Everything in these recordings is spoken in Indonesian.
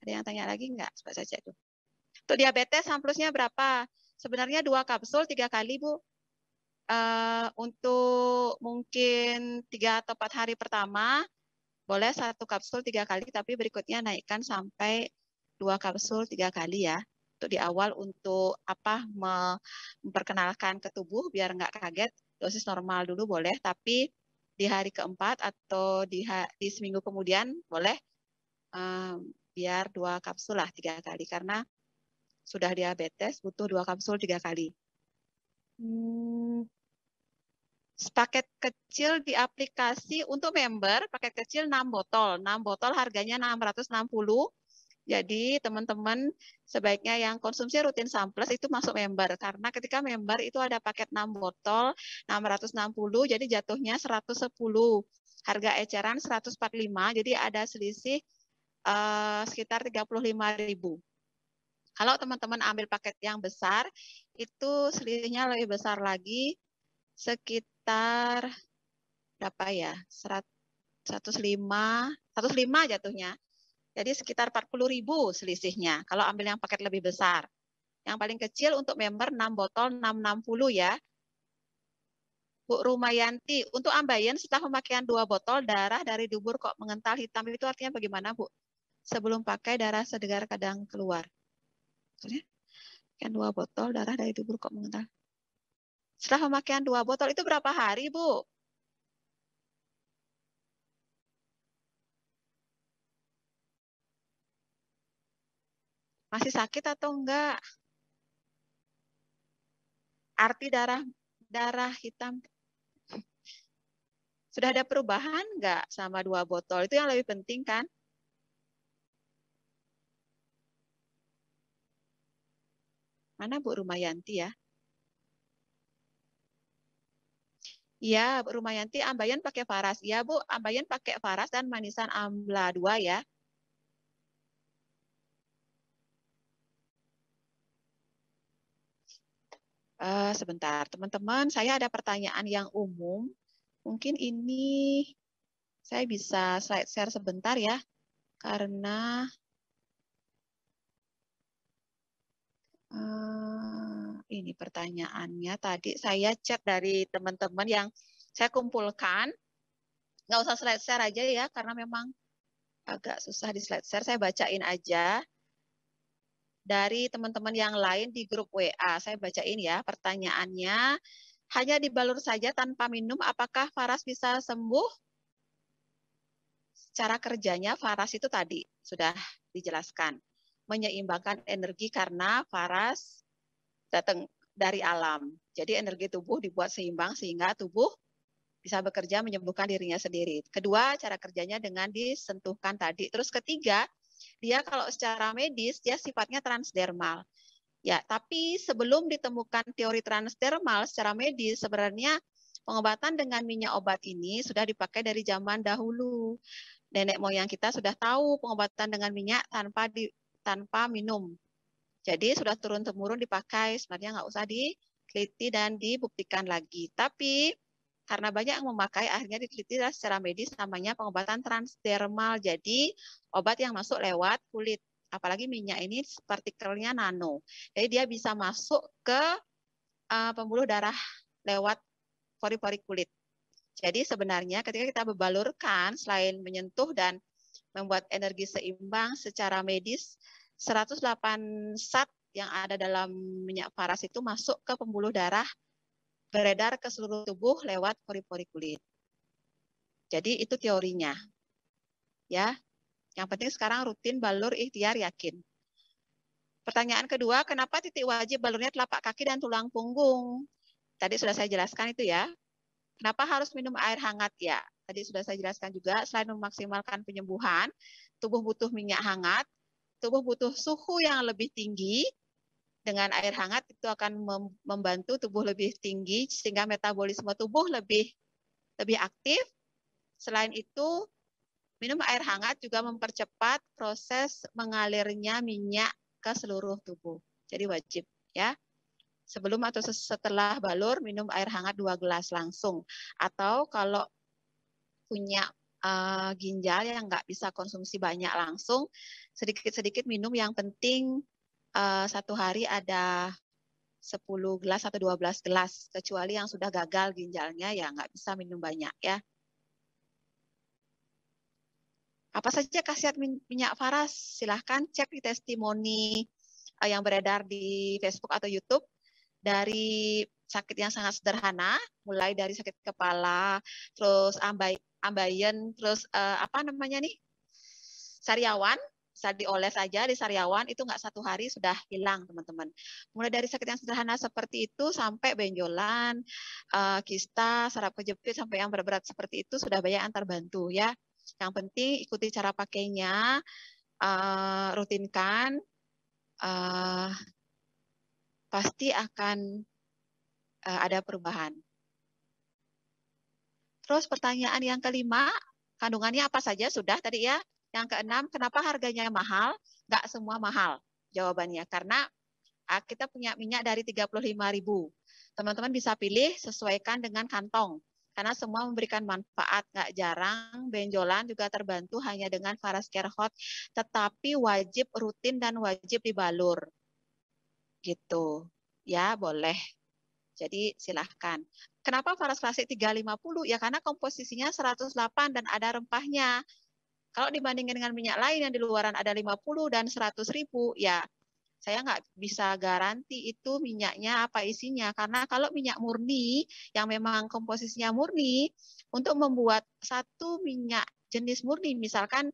Ada yang tanya lagi nggak? Coba saja tuh. Untuk diabetes amplusnya berapa? Sebenarnya 2 kapsul 3 kali, Bu. Untuk mungkin 3 atau 4 hari pertama, boleh 1 kapsul 3 kali, tapi berikutnya naikkan sampai 2 kapsul 3 kali ya. Untuk di awal untuk memperkenalkan ke tubuh biar nggak kaget, dosis normal dulu boleh, tapi di hari keempat atau di seminggu kemudian boleh biar 2 kapsul lah 3 kali, karena sudah diabetes butuh 2 kapsul 3 kali. Paket kecil di aplikasi untuk member, paket kecil 6 botol. 6 botol harganya 660. Jadi teman-teman sebaiknya yang konsumsi rutin Samples itu masuk member. Karena ketika member itu ada paket 6 botol 660, jadi jatuhnya 110. Harga eceran 145, jadi ada selisih sekitar 35.000. Kalau teman-teman ambil paket yang besar, itu selisihnya lebih besar lagi, sekitar berapa ya? 105 jatuhnya. Jadi sekitar 40.000 selisihnya kalau ambil yang paket lebih besar. Yang paling kecil untuk member 6 botol 660 ya. Bu Rumayanti, untuk Ambayan setelah pemakaian 2 botol darah dari dubur kok mengental hitam, itu artinya bagaimana, Bu? Sebelum pakai darah segar kadang keluar. Kan 2 botol darah dari dubur kok mengental. Setelah pemakaian 2 botol itu berapa hari, Bu? Masih sakit atau enggak? Arti darah hitam sudah ada perubahan enggak sama 2 botol? Itu yang lebih penting kan? Mana Bu Rumayanti ya? Iya, Bu Rumayanti, Ambayan pakai Faras. Iya, Bu, Ambayan pakai Faras dan manisan Ambla 2 ya. Sebentar, teman-teman, saya ada pertanyaan yang umum. Mungkin ini saya bisa slide share sebentar ya, karena ini pertanyaannya tadi saya chat dari teman-teman yang saya kumpulkan. Nggak usah slide share aja ya, karena memang agak susah di slide share. Saya bacain aja dari teman-teman yang lain di grup WA. Saya bacain ya pertanyaannya. Hanya dibalur saja tanpa minum, apakah Faras bisa sembuh? Cara kerjanya Faras itu tadi sudah dijelaskan. Menyeimbangkan energi karena Faras datang dari alam. Jadi energi tubuh dibuat seimbang sehingga tubuh bisa bekerja menyembuhkan dirinya sendiri. Kedua, cara kerjanya dengan disentuhkan tadi. Terus ketiga, dia kalau secara medis dia sifatnya transdermal. Ya, tapi sebelum ditemukan teori transdermal secara medis, sebenarnya pengobatan dengan minyak obat ini sudah dipakai dari zaman dahulu. Nenek moyang kita sudah tahu pengobatan dengan minyak tanpa minum. Jadi sudah turun-temurun dipakai, sebenarnya nggak usah diteliti dan dibuktikan lagi. Tapi karena banyak yang memakai, akhirnya diteliti secara medis namanya pengobatan transdermal. Jadi obat yang masuk lewat kulit. Apalagi minyak ini partikelnya nano. Jadi dia bisa masuk ke pembuluh darah lewat pori-pori kulit. Jadi sebenarnya ketika kita berbalurkan, selain menyentuh dan membuat energi seimbang secara medis, 108 zat yang ada dalam minyak Faras itu masuk ke pembuluh darah, beredar ke seluruh tubuh lewat pori-pori kulit. Jadi itu teorinya. Ya, yang penting sekarang rutin balur ikhtiar yakin. Pertanyaan kedua, kenapa titik wajib balurnya telapak kaki dan tulang punggung? Tadi sudah saya jelaskan itu ya. Kenapa harus minum air hangat ya? Tadi sudah saya jelaskan juga, selain memaksimalkan penyembuhan, tubuh butuh minyak hangat, tubuh butuh suhu yang lebih tinggi. Dengan air hangat itu akan membantu tubuh lebih tinggi sehingga metabolisme tubuh lebih aktif. Selain itu, minum air hangat juga mempercepat proses mengalirnya minyak ke seluruh tubuh. Jadi wajib ya. Sebelum atau setelah balur minum air hangat 2 gelas langsung. Atau kalau punya ginjal yang nggak bisa konsumsi banyak langsung, sedikit-sedikit minum, yang penting satu hari ada 10 gelas atau 12 gelas, kecuali yang sudah gagal ginjalnya ya nggak bisa minum banyak ya. Apa saja khasiat minyak Faras? Silahkan cek di testimoni yang beredar di Facebook atau YouTube. Dari sakit yang sangat sederhana, mulai dari sakit kepala, terus ambeien, terus apa namanya nih, sariawan, bisa dioles saja di sariawan, itu nggak satu hari sudah hilang teman-teman. Mulai dari sakit yang sederhana seperti itu sampai benjolan, kista, saraf kejepit, sampai yang berat-berat seperti itu sudah banyak yang terbantu ya. Yang penting ikuti cara pakainya, rutinkan, pasti akan ada perubahan. Terus pertanyaan yang kelima, kandungannya apa saja? Sudah tadi ya. Yang keenam, kenapa harganya mahal? Nggak semua mahal jawabannya. Karena kita punya minyak dari 35.000. Teman-teman bisa pilih, sesuaikan dengan kantong. Karena semua memberikan manfaat. Nggak jarang, benjolan juga terbantu hanya dengan Faras Care Hot. Tetapi wajib rutin dan wajib dibalur. Gitu. Ya, boleh. Jadi silahkan. Kenapa Faras Klasik 350? Ya karena komposisinya 108 dan ada rempahnya. Kalau dibandingkan dengan minyak lain yang di luaran ada 50 dan 100.000, ya saya nggak bisa garansi itu minyaknya apa isinya. Karena kalau minyak murni, yang memang komposisinya murni, untuk membuat satu minyak jenis murni, misalkan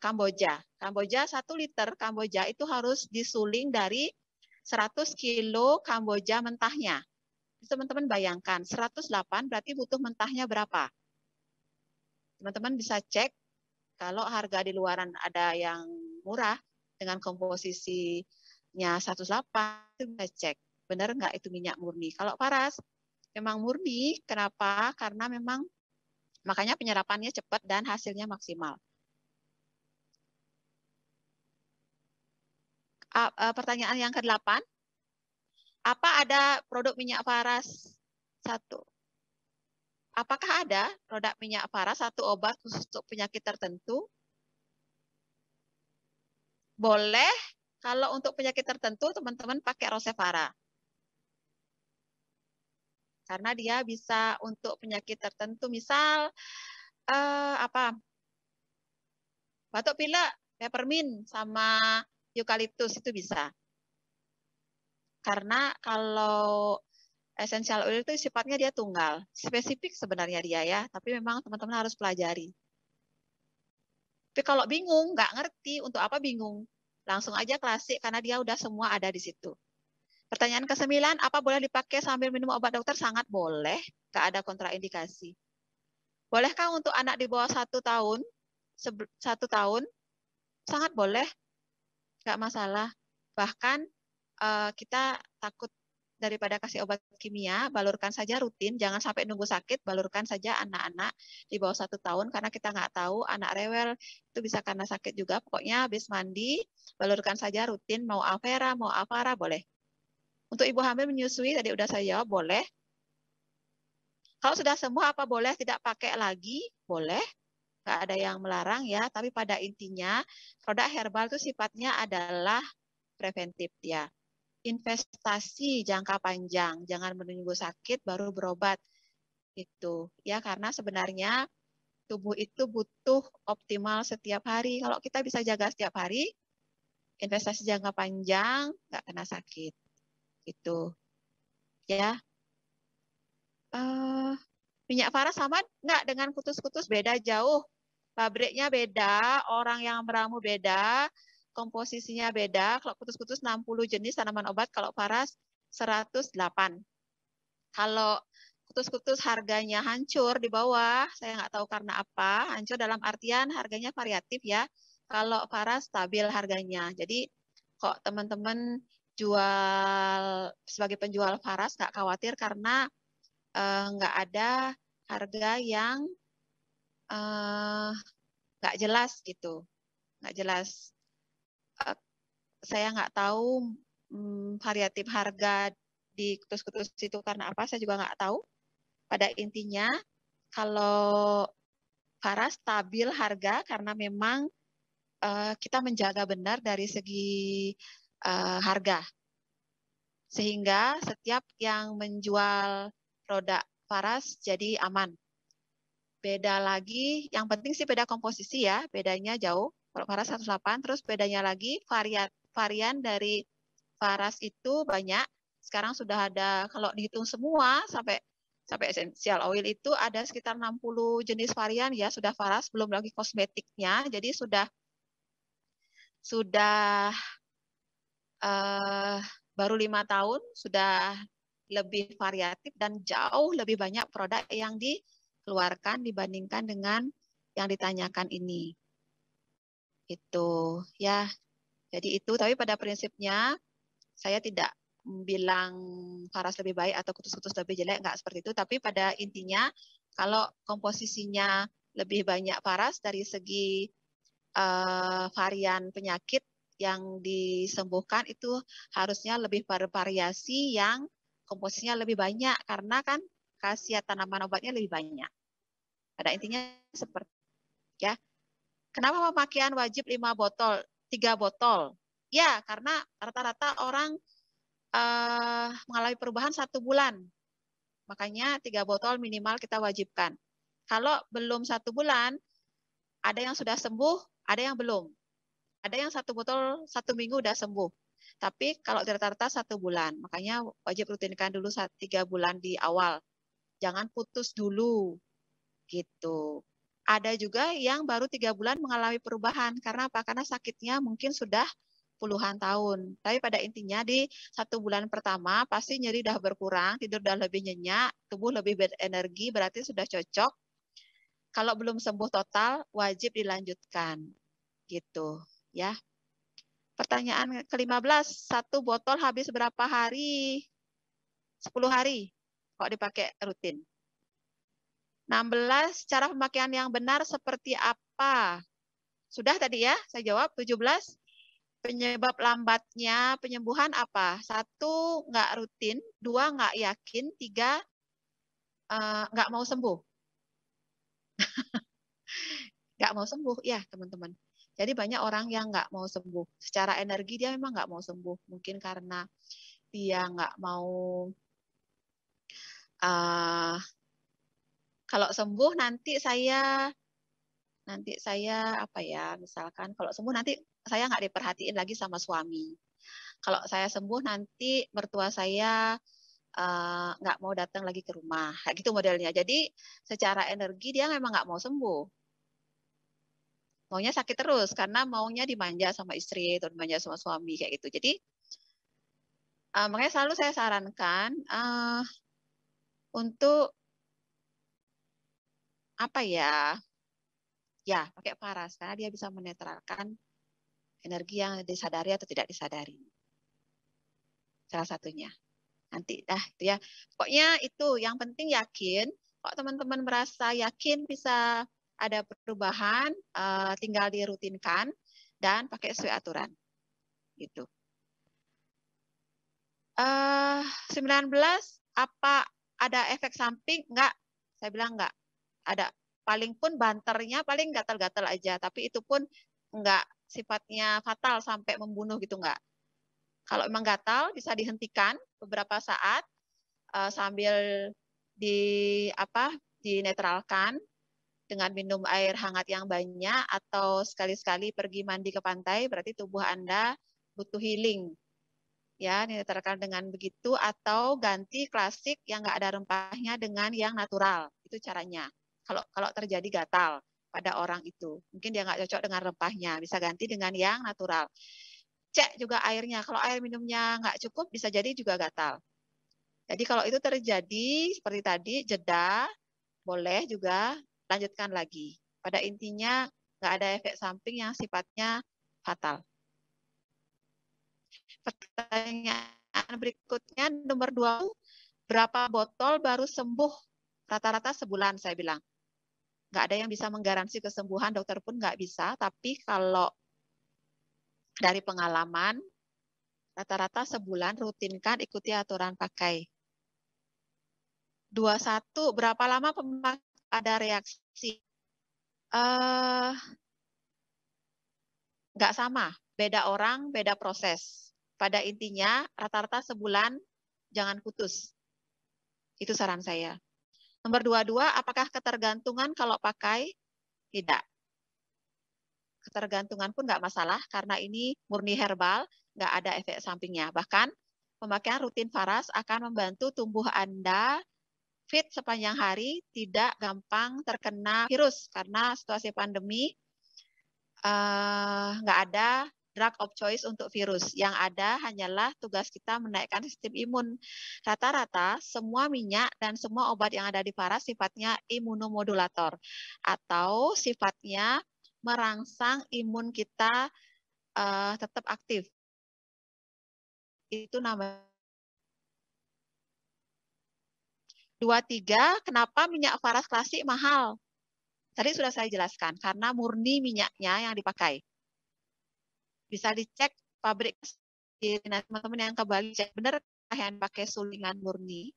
Kamboja. Kamboja 1 liter Kamboja itu harus disuling dari 100 kilo Kamboja mentahnya. Teman-teman bayangkan, 108 berarti butuh mentahnya berapa? Teman-teman bisa cek, kalau harga di luaran ada yang murah dengan komposisinya 108, itu bisa cek, benar nggak itu minyak murni. Kalau Faras, memang murni, kenapa? Karena memang makanya penyerapannya cepat dan hasilnya maksimal. Pertanyaan yang ke-8, apa ada produk minyak Faras satu? Apakah ada produk minyak Faras satu obat khusus untuk penyakit tertentu? Boleh, kalau untuk penyakit tertentu teman-teman pakai Rosevara. Karena dia bisa untuk penyakit tertentu, misal apa? Batuk pilek, peppermint sama eukaliptus itu bisa. Karena kalau essential oil itu sifatnya dia tunggal, spesifik sebenarnya dia ya, tapi memang teman-teman harus pelajari. Tapi kalau bingung, nggak ngerti untuk apa bingung, langsung aja klasik karena dia udah semua ada di situ. Pertanyaan ke-9, apa boleh dipakai sambil minum obat dokter? Sangat boleh, nggak ada kontraindikasi. Bolehkah untuk anak di bawah 1 tahun? 1 tahun? Sangat boleh, nggak masalah. Bahkan kita takut daripada kasih obat kimia, balurkan saja rutin, jangan sampai nunggu sakit, balurkan saja anak-anak di bawah 1 tahun, karena kita nggak tahu anak rewel itu bisa karena sakit juga. Pokoknya habis mandi, balurkan saja rutin, mau Avera, mau Avara, boleh. Untuk ibu hamil menyusui, tadi udah saya jawab, boleh. Kalau sudah sembuh, apa boleh tidak pakai lagi? Boleh. Nggak ada yang melarang ya, tapi pada intinya produk herbal itu sifatnya adalah preventif ya. Investasi jangka panjang, jangan menunggu sakit baru berobat. Itu ya, karena sebenarnya tubuh itu butuh optimal setiap hari. Kalau kita bisa jaga setiap hari, investasi jangka panjang, nggak kena sakit. Itu ya. Minyak Faras sama nggak dengan kutus-kutus? Beda jauh. Pabriknya beda, orang yang meramu beda, komposisinya beda. Kalau kutus-kutus 60 jenis tanaman obat, kalau Faras 108. Kalau kutus-kutus harganya hancur di bawah, saya nggak tahu karena apa. Hancur dalam artian harganya variatif ya. Kalau Faras stabil harganya. Jadi kok teman-teman jual sebagai penjual Faras nggak khawatir karena nggak ada harga yang nggak jelas gitu, nggak jelas. Saya nggak tahu variatif harga di kutus-kutus itu karena apa, saya juga nggak tahu. Pada intinya, kalau Faras stabil harga karena memang kita menjaga benar dari segi harga. Sehingga setiap yang menjual produk Faras jadi aman. Beda lagi, yang penting sih beda komposisi ya, bedanya jauh. Kalau Faras 108, terus bedanya lagi varian dari Faras itu banyak. Sekarang sudah ada, kalau dihitung semua sampai essential oil itu ada sekitar 60 jenis varian ya, sudah Faras, belum lagi kosmetiknya. Jadi sudah baru 5 tahun sudah lebih variatif dan jauh lebih banyak produk yang dikeluarkan dibandingkan dengan yang ditanyakan ini. Itu ya. Jadi itu, tapi pada prinsipnya saya tidak bilang Faras lebih baik atau Kutus-Kutus lebih jelek, enggak seperti itu. Tapi pada intinya kalau komposisinya lebih banyak Faras dari segi varian penyakit yang disembuhkan itu harusnya lebih bervariasi yang komposisinya lebih banyak karena kan khasiat tanaman obatnya lebih banyak. Pada intinya seperti ya. Kenapa pemakaian wajib 5 botol, 3 botol? Ya, karena rata-rata orang mengalami perubahan 1 bulan. Makanya 3 botol minimal kita wajibkan. Kalau belum 1 bulan, ada yang sudah sembuh, ada yang belum. Ada yang 1 botol 1 minggu udah sembuh. Tapi kalau rata-rata 1 bulan, makanya wajib rutinkan dulu 3 bulan di awal. Jangan putus dulu. Gitu. Ada juga yang baru 3 bulan mengalami perubahan. Karena apa? Karena sakitnya mungkin sudah puluhan tahun. Tapi pada intinya di 1 bulan pertama pasti nyeri udah berkurang, tidur udah lebih nyenyak, tubuh lebih berenergi, berarti sudah cocok. Kalau belum sembuh total, wajib dilanjutkan. Gitu. Ya. Pertanyaan ke-15, 1 botol habis berapa hari? 10 hari kalau dipakai rutin. 16, cara pemakaian yang benar seperti apa? Sudah tadi ya, saya jawab. 17, penyebab lambatnya penyembuhan apa? 1, nggak rutin. 2, nggak yakin. 3, nggak mau sembuh. Nggak mau sembuh, ya teman-teman. Jadi banyak orang yang nggak mau sembuh. Secara energi dia memang nggak mau sembuh. Mungkin karena dia nggak mau kalau sembuh nanti saya apa ya, misalkan kalau sembuh nanti saya nggak diperhatiin lagi sama suami. Kalau saya sembuh nanti mertua saya nggak mau datang lagi ke rumah, kayak gitu modelnya. Jadi secara energi dia memang nggak mau sembuh, maunya sakit terus karena maunya dimanja sama istri atau dimanja sama suami kayak gitu. Jadi makanya selalu saya sarankan untuk apa ya, pakai Faras karena dia bisa menetralkan energi yang disadari atau tidak disadari. Salah satunya. Nanti itu ya. Pokoknya itu yang penting yakin. Kalau teman-teman merasa yakin bisa ada perubahan, tinggal dirutinkan dan pakai sesuai aturan. Gitu. 19, apa ada efek samping? Enggak. Saya bilang enggak. Ada. Paling pun banternya paling gatal-gatal aja, tapi itu pun enggak sifatnya fatal sampai membunuh gitu enggak. Kalau memang gatal bisa dihentikan beberapa saat sambil dinetralkan dengan minum air hangat yang banyak atau sekali-sekali pergi mandi ke pantai, berarti tubuh Anda butuh healing. Ya, dinetralkan dengan begitu atau ganti klasik yang nggak ada rempahnya dengan yang natural. Itu caranya. Kalau terjadi gatal pada orang itu, mungkin dia nggak cocok dengan rempahnya, bisa ganti dengan yang natural. Cek juga airnya. Kalau air minumnya nggak cukup, bisa jadi juga gatal. Jadi kalau itu terjadi seperti tadi, jeda, boleh juga lanjutkan lagi. Pada intinya nggak ada efek samping yang sifatnya fatal. Pertanyaan berikutnya nomor 2, berapa botol baru sembuh? Rata-rata sebulan saya bilang. Nggak ada yang bisa menggaransi kesembuhan, dokter pun nggak bisa. Tapi kalau dari pengalaman, rata-rata sebulan rutinkan ikuti aturan pakai. 21, berapa lama ada reaksi? nggak sama, beda orang, beda proses. Pada intinya rata-rata sebulan jangan putus. Itu saran saya. Nomor dua, apakah ketergantungan kalau pakai? Tidak. Ketergantungan pun nggak masalah karena ini murni herbal, nggak ada efek sampingnya. Bahkan pemakaian rutin Faras akan membantu tubuh Anda fit sepanjang hari, tidak gampang terkena virus karena situasi pandemi nggak ada drug of choice untuk virus. Yang ada hanyalah tugas kita menaikkan sistem imun. Rata-rata semua minyak dan semua obat yang ada di Faras sifatnya imunomodulator atau sifatnya merangsang imun kita tetap aktif. Itu namanya. 2, 3, kenapa minyak Faras klasik mahal? Tadi sudah saya jelaskan, karena murni minyaknya yang dipakai. Bisa dicek pabrik, teman-teman yang ke Bali, cek benar yang pakai sulingan murni.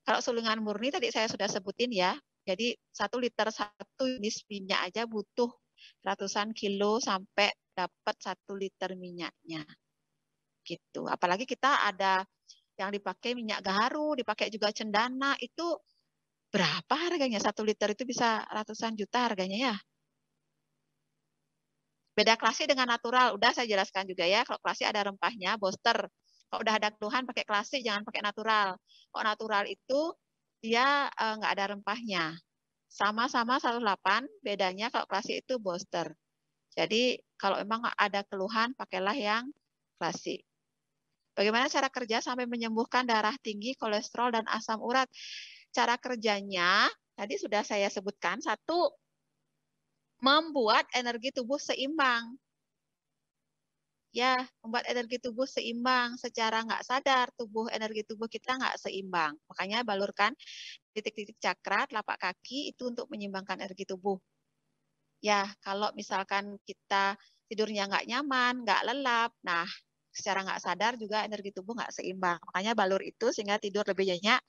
Kalau sulingan murni tadi saya sudah sebutin ya, jadi 1 liter 1 jenis minyak aja butuh ratusan kilo sampai dapat 1 liter minyaknya. Gitu. Apalagi kita ada yang dipakai minyak gaharu, dipakai juga cendana, itu berapa harganya? 1 liter itu bisa ratusan juta harganya ya. Beda klasik dengan natural, udah saya jelaskan juga ya. Kalau klasik ada rempahnya, booster. Kalau udah ada keluhan pakai klasik, jangan pakai natural. Kalau natural itu dia nggak ada rempahnya. Sama-sama 108, bedanya kalau klasik itu booster. Jadi kalau memang ada keluhan, pakailah yang klasik. Bagaimana cara kerja sampai menyembuhkan darah tinggi, kolesterol, dan asam urat? Cara kerjanya, tadi sudah saya sebutkan, 1, membuat energi tubuh seimbang. Ya, membuat energi tubuh seimbang. Secara nggak sadar, energi tubuh kita nggak seimbang. Makanya balurkan titik-titik cakra, telapak kaki, itu untuk menyeimbangkan energi tubuh. Ya, kalau misalkan kita tidurnya nggak nyaman, nggak lelap, nah secara nggak sadar juga energi tubuh nggak seimbang. Makanya balur itu sehingga tidur lebih nyenyak,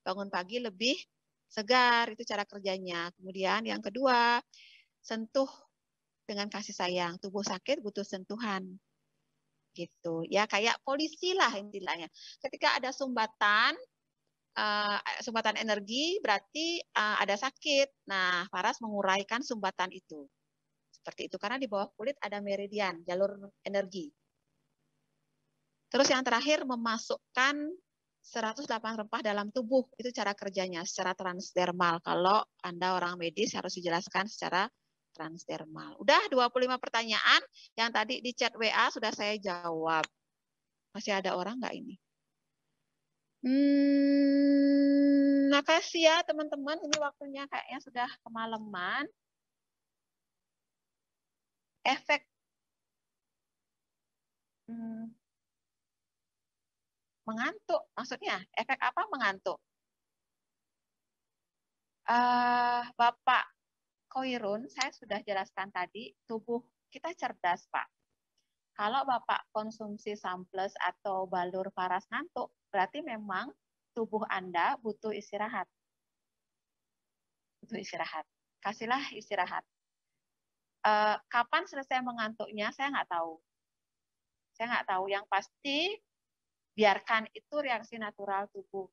bangun pagi lebih segar, itu cara kerjanya. Kemudian yang kedua, sentuh dengan kasih sayang. Tubuh sakit butuh sentuhan. Gitu. Ya kayak polisi lah intinya. Ketika ada sumbatan energi berarti ada sakit. Nah, Faras menguraikan sumbatan itu. Seperti itu karena di bawah kulit ada meridian, jalur energi. Terus yang terakhir memasukkan 108 rempah dalam tubuh. Itu cara kerjanya secara transdermal. Kalau Anda orang medis harus dijelaskan secara transdermal. Udah 25 pertanyaan yang tadi di chat WA sudah saya jawab. Masih ada orang nggak ini? Makasih ya teman-teman. Ini waktunya kayaknya sudah kemalaman. Efek mengantuk, maksudnya efek apa mengantuk? Bapak Koirun, saya sudah jelaskan tadi, tubuh kita cerdas, Pak. Kalau Bapak konsumsi samples atau balur Faras ngantuk, berarti memang tubuh Anda butuh istirahat. Butuh istirahat. Kasihlah istirahat. Kapan selesai mengantuknya, saya nggak tahu. Saya nggak tahu. Yang pasti, biarkan itu reaksi natural tubuh.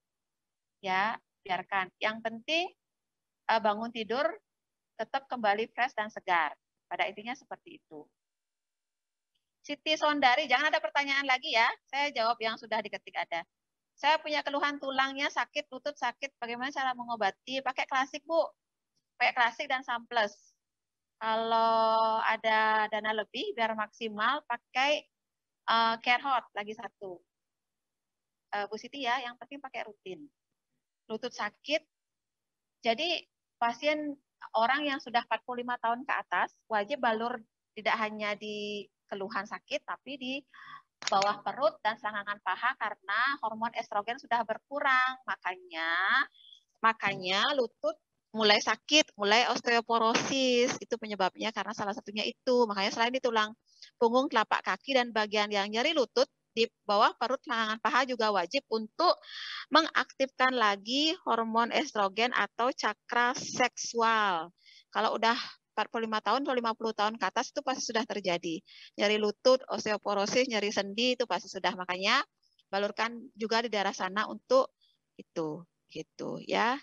Ya, biarkan. Yang penting, bangun tidur, tetap kembali fresh dan segar. Pada intinya seperti itu. Siti Sondari, jangan ada pertanyaan lagi ya. Saya jawab yang sudah diketik ada. Saya punya keluhan tulangnya sakit, lutut sakit. Bagaimana cara mengobati? Pakai klasik, Bu. Pakai klasik dan samples. Kalau ada dana lebih, biar maksimal, pakai Care Hot lagi 1. Bu Siti ya, yang penting pakai rutin. Lutut sakit, jadi pasien orang yang sudah 45 tahun ke atas, wajib balur tidak hanya di keluhan sakit, tapi di bawah perut dan selangkangan paha karena hormon estrogen sudah berkurang. Makanya lutut mulai sakit, mulai osteoporosis. Itu penyebabnya karena salah satunya itu. Makanya selain di tulang punggung, telapak kaki, dan bagian yang nyeri lutut, di bawah perut selangkangan paha juga wajib untuk mengaktifkan lagi hormon estrogen atau cakra seksual. Kalau udah 45 tahun atau 50 tahun ke atas itu pasti sudah terjadi. Nyeri lutut, osteoporosis, nyeri sendi itu pasti sudah. Makanya balurkan juga di daerah sana untuk itu gitu ya.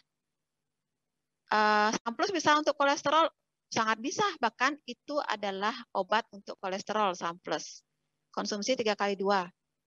Samplus bisa untuk kolesterol, sangat bisa, bahkan itu adalah obat untuk kolesterol Samplus. Konsumsi 3 kali 2.